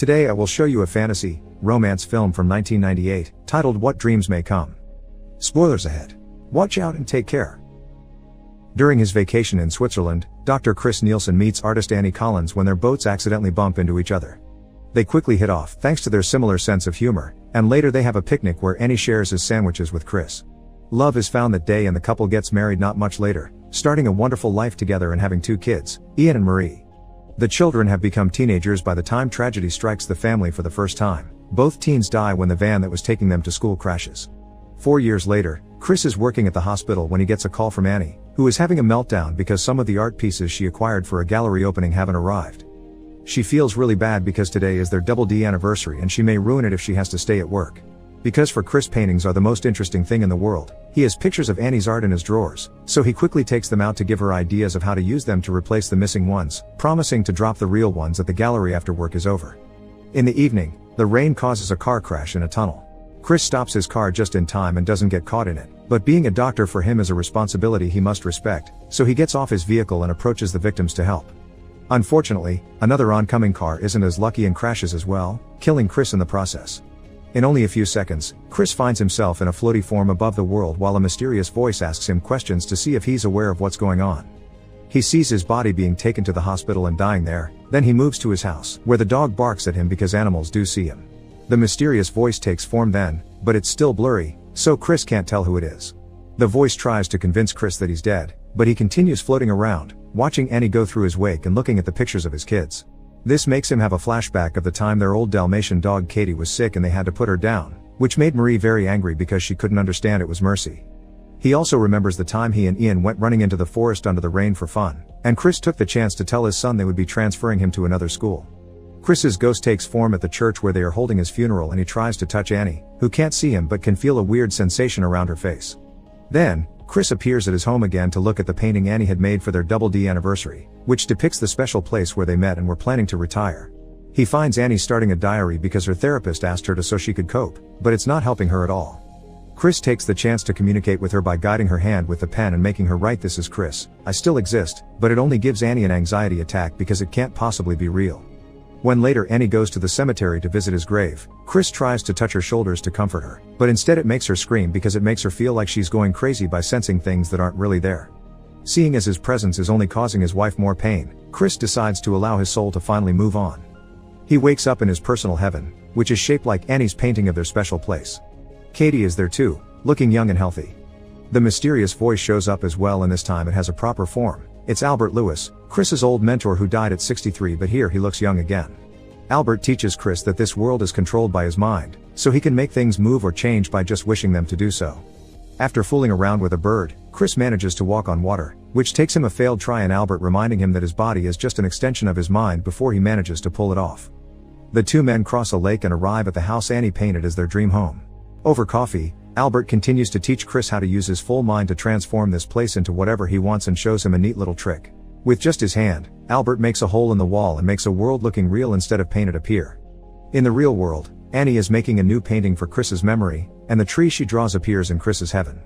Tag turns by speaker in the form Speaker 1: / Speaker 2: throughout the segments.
Speaker 1: Today I will show you a fantasy, romance film from 1998, titled What Dreams May Come. Spoilers ahead. Watch out and take care. During his vacation in Switzerland, Dr. Chris Nielsen meets artist Annie Collins when their boats accidentally bump into each other. They quickly hit off thanks to their similar sense of humor, and later they have a picnic where Annie shares his sandwiches with Chris. Love is found that day and the couple gets married not much later, starting a wonderful life together and having 2 kids, Ian and Marie. The children have become teenagers by the time tragedy strikes the family for the first time. Both teens die when the van that was taking them to school crashes. 4 years later, Chris is working at the hospital when he gets a call from Annie, who is having a meltdown because some of the art pieces she acquired for a gallery opening haven't arrived. She feels really bad because today is their Double D anniversary and she may ruin it if she has to stay at work. Because for Chris, paintings are the most interesting thing in the world, he has pictures of Annie's art in his drawers, so he quickly takes them out to give her ideas of how to use them to replace the missing ones, promising to drop the real ones at the gallery after work is over. In the evening, the rain causes a car crash in a tunnel. Chris stops his car just in time and doesn't get caught in it, but being a doctor for him is a responsibility he must respect, so he gets off his vehicle and approaches the victims to help. Unfortunately, another oncoming car isn't as lucky and crashes as well, killing Chris in the process. In only a few seconds, Chris finds himself in a floaty form above the world while a mysterious voice asks him questions to see if he's aware of what's going on. He sees his body being taken to the hospital and dying there, then he moves to his house, where the dog barks at him because animals do see him. The mysterious voice takes form then, but it's still blurry, so Chris can't tell who it is. The voice tries to convince Chris that he's dead, but he continues floating around, watching Annie go through his wake and looking at the pictures of his kids. This makes him have a flashback of the time their old Dalmatian dog Katie was sick and they had to put her down, which made Marie very angry because she couldn't understand it was Mercy. He also remembers the time he and Ian went running into the forest under the rain for fun, and Chris took the chance to tell his son they would be transferring him to another school. Chris's ghost takes form at the church where they are holding his funeral and he tries to touch Annie, who can't see him but can feel a weird sensation around her face. Then, Chris appears at his home again to look at the painting Annie had made for their Double D anniversary, which depicts the special place where they met and were planning to retire. He finds Annie starting a diary because her therapist asked her to so she could cope, but it's not helping her at all. Chris takes the chance to communicate with her by guiding her hand with the pen and making her write, "This is Chris, I still exist," but it only gives Annie an anxiety attack because it can't possibly be real. When later Annie goes to the cemetery to visit his grave, Chris tries to touch her shoulders to comfort her, but instead it makes her scream because it makes her feel like she's going crazy by sensing things that aren't really there. Seeing as his presence is only causing his wife more pain, Chris decides to allow his soul to finally move on. He wakes up in his personal heaven, which is shaped like Annie's painting of their special place. Katie is there too, looking young and healthy. The mysterious voice shows up as well, and this time it has a proper form. It's Albert Lewis, Chris's old mentor who died at 63, but here he looks young again. Albert teaches Chris that this world is controlled by his mind, so he can make things move or change by just wishing them to do so. After fooling around with a bird, Chris manages to walk on water, which takes him a failed try, and Albert reminding him that his body is just an extension of his mind before he manages to pull it off. The 2 men cross a lake and arrive at the house Annie painted as their dream home. Over coffee, Albert continues to teach Chris how to use his full mind to transform this place into whatever he wants and shows him a neat little trick. With just his hand, Albert makes a hole in the wall and makes a world looking real instead of painted appear. In the real world, Annie is making a new painting for Chris's memory, and the tree she draws appears in Chris's heaven.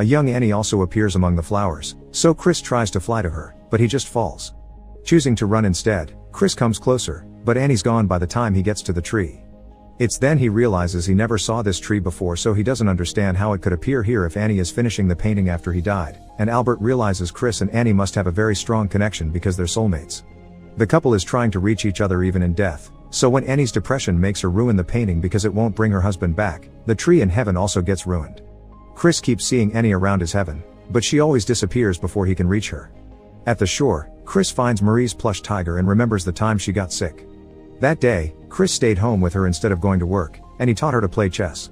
Speaker 1: A young Annie also appears among the flowers, so Chris tries to fly to her, but he just falls. Choosing to run instead, Chris comes closer, but Annie's gone by the time he gets to the tree. It's then he realizes he never saw this tree before, so he doesn't understand how it could appear here if Annie is finishing the painting after he died, and Albert realizes Chris and Annie must have a very strong connection because they're soulmates. The couple is trying to reach each other even in death, so when Annie's depression makes her ruin the painting because it won't bring her husband back, the tree in heaven also gets ruined. Chris keeps seeing Annie around his heaven, but she always disappears before he can reach her. At the shore, Chris finds Marie's plush tiger and remembers the time she got sick. That day, Chris stayed home with her instead of going to work, and he taught her to play chess.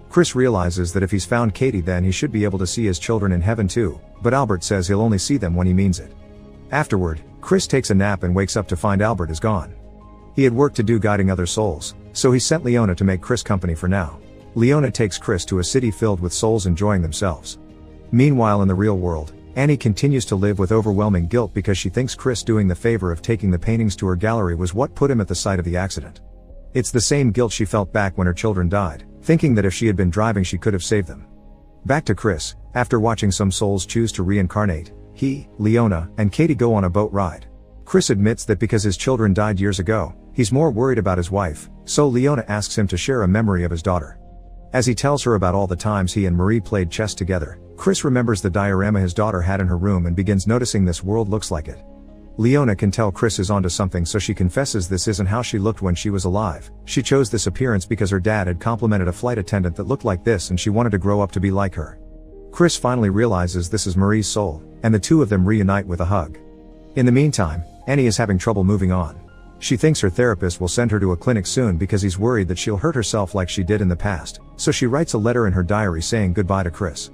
Speaker 1: Chris realizes that if he's found Katie, then he should be able to see his children in heaven too, but Albert says he'll only see them when he means it. Afterward, Chris takes a nap and wakes up to find Albert is gone. He had work to do guiding other souls, so he sent Leona to make Chris company for now. Leona takes Chris to a city filled with souls enjoying themselves. Meanwhile, in the real world, Annie continues to live with overwhelming guilt because she thinks Chris doing the favor of taking the paintings to her gallery was what put him at the site of the accident. It's the same guilt she felt back when her children died, thinking that if she had been driving she could have saved them. Back to Chris, after watching some souls choose to reincarnate, he, Leona, and Katie go on a boat ride. Chris admits that because his children died years ago, He's more worried about his wife, so Leona asks him to share a memory of his daughter. As he tells her about all the times he and Marie played chess together, Chris remembers the diorama his daughter had in her room and begins noticing this world looks like it. Leona can tell Chris is onto something, so she confesses this isn't how she looked when she was alive. She chose this appearance because her dad had complimented a flight attendant that looked like this and she wanted to grow up to be like her. Chris finally realizes this is Marie's soul, and the two of them reunite with a hug. In the meantime, Annie is having trouble moving on. She thinks her therapist will send her to a clinic soon because he's worried that she'll hurt herself like she did in the past, so she writes a letter in her diary saying goodbye to Chris.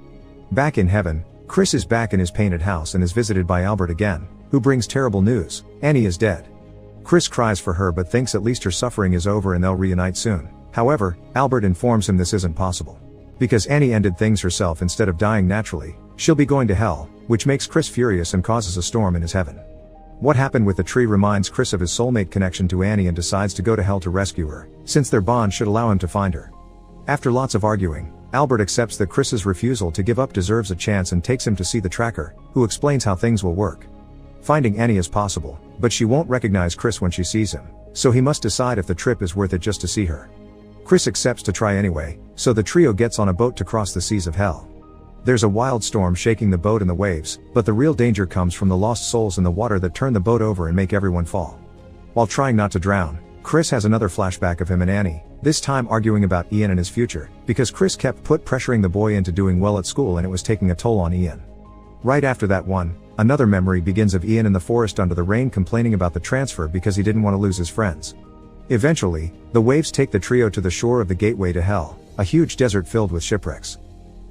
Speaker 1: Back in heaven, Chris is back in his painted house and is visited by Albert again, who brings terrible news: Annie is dead. Chris cries for her but thinks at least her suffering is over and they'll reunite soon. However, Albert informs him this isn't possible. Because Annie ended things herself instead of dying naturally, she'll be going to hell, which makes Chris furious and causes a storm in his heaven. What happened with the tree reminds Chris of his soulmate connection to Annie and decides to go to hell to rescue her, since their bond should allow him to find her. After lots of arguing, Albert accepts that Chris's refusal to give up deserves a chance and takes him to see the tracker, who explains how things will work. Finding Annie is possible, but she won't recognize Chris when she sees him, so he must decide if the trip is worth it just to see her. Chris accepts to try anyway, so the trio gets on a boat to cross the seas of hell. There's a wild storm shaking the boat and the waves, but the real danger comes from the lost souls in the water that turn the boat over and make everyone fall. While trying not to drown, Chris has another flashback of him and Annie, this time arguing about Ian and his future, because Chris kept pressuring the boy into doing well at school and it was taking a toll on Ian. Right after that one, another memory begins of Ian in the forest under the rain complaining about the transfer because he didn't want to lose his friends. Eventually, the waves take the trio to the shore of the gateway to hell, a huge desert filled with shipwrecks.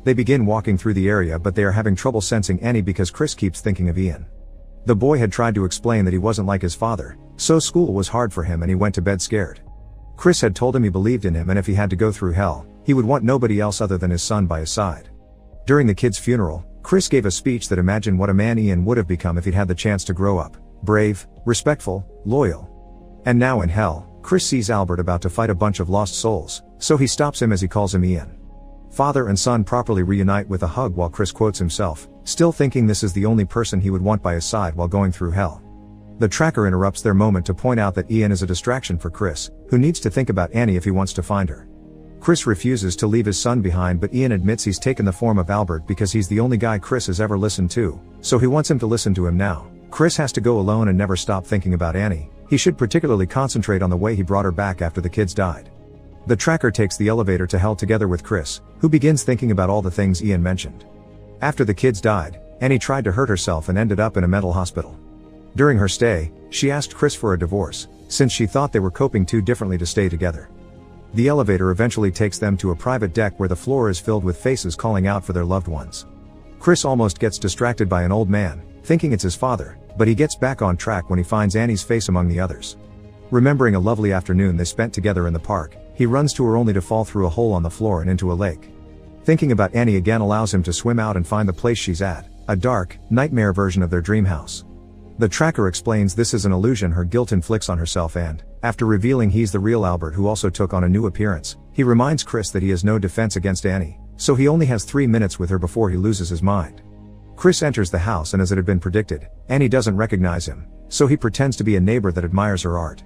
Speaker 1: They begin walking through the area but they are having trouble sensing Annie because Chris keeps thinking of Ian. The boy had tried to explain that he wasn't like his father, so school was hard for him and he went to bed scared. Chris had told him he believed in him and if he had to go through hell, he would want nobody else other than his son by his side. During the kid's funeral, Chris gave a speech that imagined what a man Ian would have become if he'd had the chance to grow up: brave, respectful, loyal. And now in hell, Chris sees Albert about to fight a bunch of lost souls, so he stops him as he calls him Ian. Father and son properly reunite with a hug while Chris quotes himself, still thinking this is the only person he would want by his side while going through hell. The tracker interrupts their moment to point out that Ian is a distraction for Chris, who needs to think about Annie if he wants to find her. Chris refuses to leave his son behind but Ian admits he's taken the form of Albert because he's the only guy Chris has ever listened to, so he wants him to listen to him now. Chris has to go alone and never stop thinking about Annie. He should particularly concentrate on the way he brought her back after the kids died. The tracker takes the elevator to hell together with Chris, who begins thinking about all the things Ian mentioned. After the kids died, Annie tried to hurt herself and ended up in a mental hospital. During her stay, she asked Chris for a divorce, since she thought they were coping too differently to stay together. The elevator eventually takes them to a private deck where the floor is filled with faces calling out for their loved ones. Chris almost gets distracted by an old man, thinking it's his father, but he gets back on track when he finds Annie's face among the others. Remembering a lovely afternoon they spent together in the park, he runs to her only to fall through a hole on the floor and into a lake. Thinking about Annie again allows him to swim out and find the place she's at, a dark, nightmare version of their dream house. The tracker explains this is an illusion her guilt inflicts on herself and, after revealing he's the real Albert who also took on a new appearance, he reminds Chris that he has no defense against Annie, so he only has 3 minutes with her before he loses his mind. Chris enters the house and as it had been predicted, Annie doesn't recognize him, so he pretends to be a neighbor that admires her art.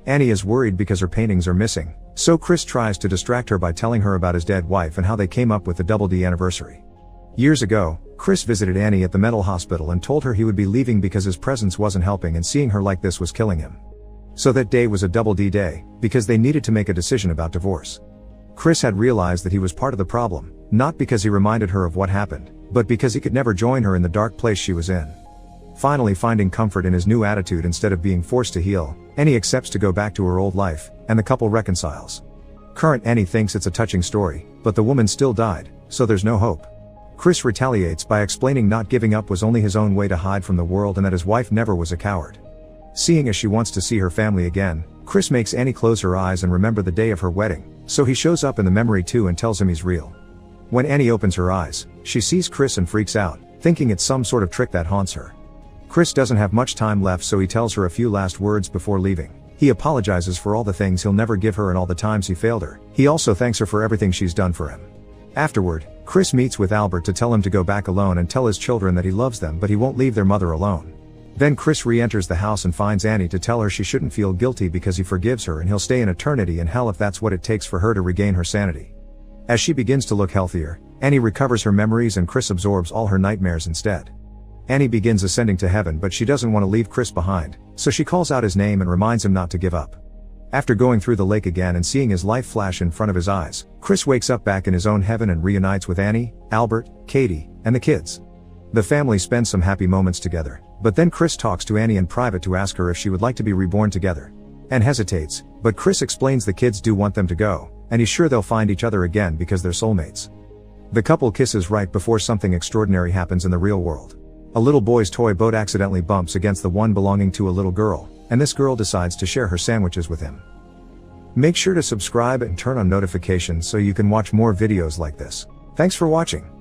Speaker 1: Annie is worried because her paintings are missing, so Chris tries to distract her by telling her about his dead wife and how they came up with the Double D anniversary. Years ago, Chris visited Annie at the mental hospital and told her he would be leaving because his presence wasn't helping and seeing her like this was killing him. So that day was a Double D day, because they needed to make a decision about divorce. Chris had realized that he was part of the problem, not because he reminded her of what happened, but because he could never join her in the dark place she was in. Finally finding comfort in his new attitude instead of being forced to heal, Annie accepts to go back to her old life, and the couple reconciles. Current Annie thinks it's a touching story, but the woman still died, so there's no hope. Chris retaliates by explaining not giving up was only his own way to hide from the world and that his wife never was a coward. Seeing as she wants to see her family again, Chris makes Annie close her eyes and remember the day of her wedding, so he shows up in the memory too and tells him he's real. When Annie opens her eyes, she sees Chris and freaks out, thinking it's some sort of trick that haunts her. Chris doesn't have much time left so he tells her a few last words before leaving. He apologizes for all the things he'll never give her and all the times he failed her. He also thanks her for everything she's done for him. Afterward, Chris meets with Albert to tell him to go back alone and tell his children that he loves them but he won't leave their mother alone. Then Chris re-enters the house and finds Annie to tell her she shouldn't feel guilty because he forgives her and he'll stay in eternity in hell if that's what it takes for her to regain her sanity. As she begins to look healthier, Annie recovers her memories and Chris absorbs all her nightmares instead. Annie begins ascending to heaven, but she doesn't want to leave Chris behind, so she calls out his name and reminds him not to give up. After going through the lake again and seeing his life flash in front of his eyes, Chris wakes up back in his own heaven and reunites with Annie, Albert, Katie, and the kids. The family spends some happy moments together, but then Chris talks to Annie in private to ask her if she would like to be reborn together. Anne hesitates, but Chris explains the kids do want them to go, and he's sure they'll find each other again because they're soulmates. The couple kisses right before something extraordinary happens in the real world. A little boy's toy boat accidentally bumps against the one belonging to a little girl, and this girl decides to share her sandwiches with him. Make sure to subscribe and turn on notifications so you can watch more videos like this. Thanks for watching.